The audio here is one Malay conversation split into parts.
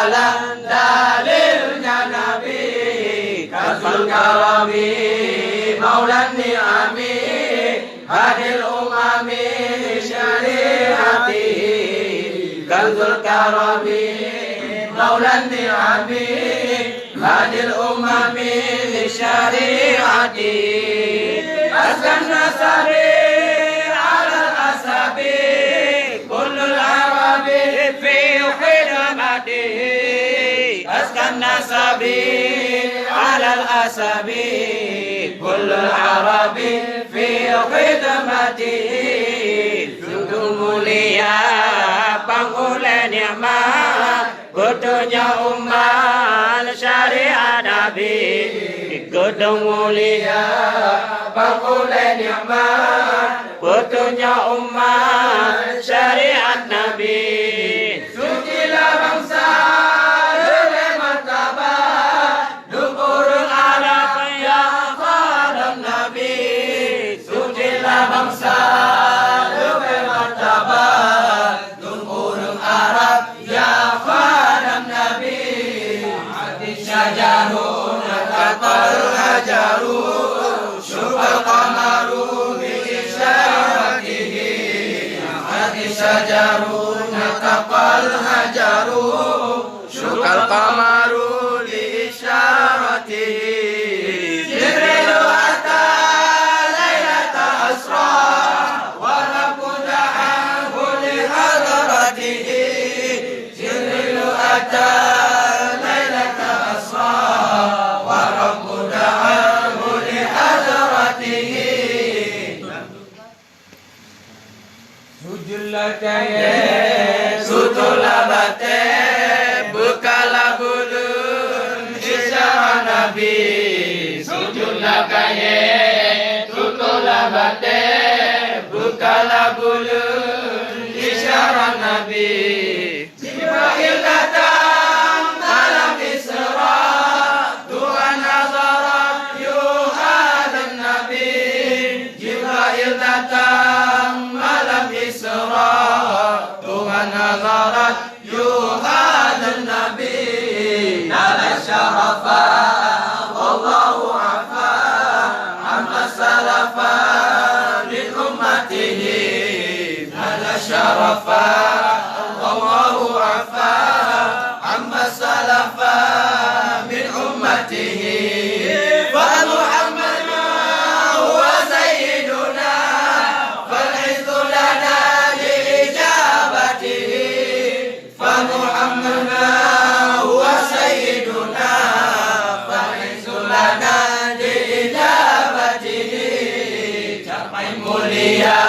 jalan dalilnya Nabi Kanzul Karami Maulan Ni'ami Hadil Umami Syariati Kanzul Karami Maulan Ni'ami Hadil Umami Syariati Askan Nasabi Ala Asabi Kullul Arabi Fi khidmati Askan Nasabi Ala Asabi Kullul Arabi Fi khidmati Sungguh mulia Pangulai nikmat Kutunya umat syariat Nabi Gedung mulia Pangulai nikmat Kutunya umat syariat Nabi Sucilah bangsa Lele martabat Dukurul Arab Ya Khadam Nabi Sucilah bangsa Lele martabat Dukurul Arab Ya Khadam Nabi Hati syajarun Katal hajarun Syubal qamaru Bi'isyaratihi Hati syajarun Katal hajarun Syubal qamaru Bi'isyaratihi Jibrilu ata Laylata asra Walaku da'ahu li hadratihi Jibrilu ata Laylata asra Walaku da'ahu li hadratihi Sujulakaya Sutulabate Bukala bulun Isyara Nabi Sujulakaya Sutulabate Bukala bulun Isyara Nabi Jibril datang malam Isra Tuhan nazarat yuhadan Nabi Jibril datang malam Isra Tuhan nazarat yuhadan Nabi Nala syarafa Wallahu afa Amma salafa Min ummatihi Nala syarafa Wallahu afa Amma salafa Min ummatihi Fa Muhammadna Huwa sayyiduna Fal-izzu lana Li-ijabatihi Fa Muhammadna Huwa sayyiduna Fal-izzu lana Li-ijabatihi Capai mulia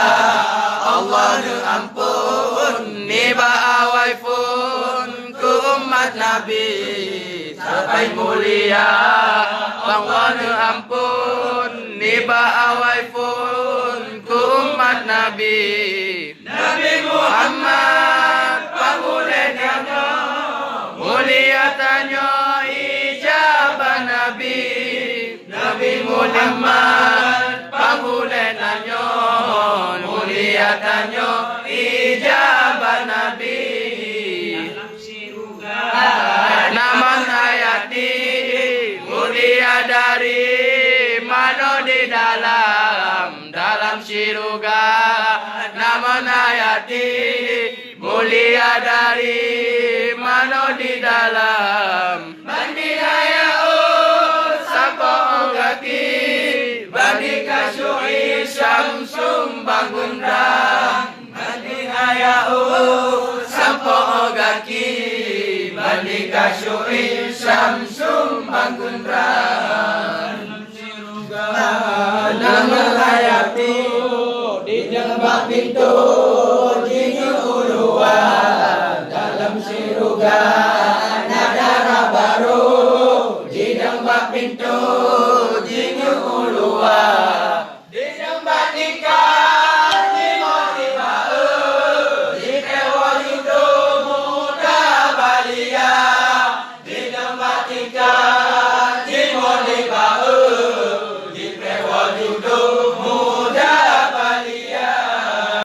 Allah nu ampun Niba awaifun Ku umat Nabi Capai mulia Allah nu ampun Niba awaifun Ku umat Nabi Nabi Muhammad Pangulenanyo Mulia tanyo Ijabah Nabi Nabi Muhammad Pangulenanyo Mulia tanyo Ijabah Nabi Naman hayati Mulia dari Mano di dalam syurga Naman hayati Mulia dari Mano di dalam Bandi hayau Sapa ogaki Bandi kasyui Syamsum bangundan Bandi hayau Sapa ogaki Bandi kasyui Syamsum bangundan Nama hayati di jembak pintu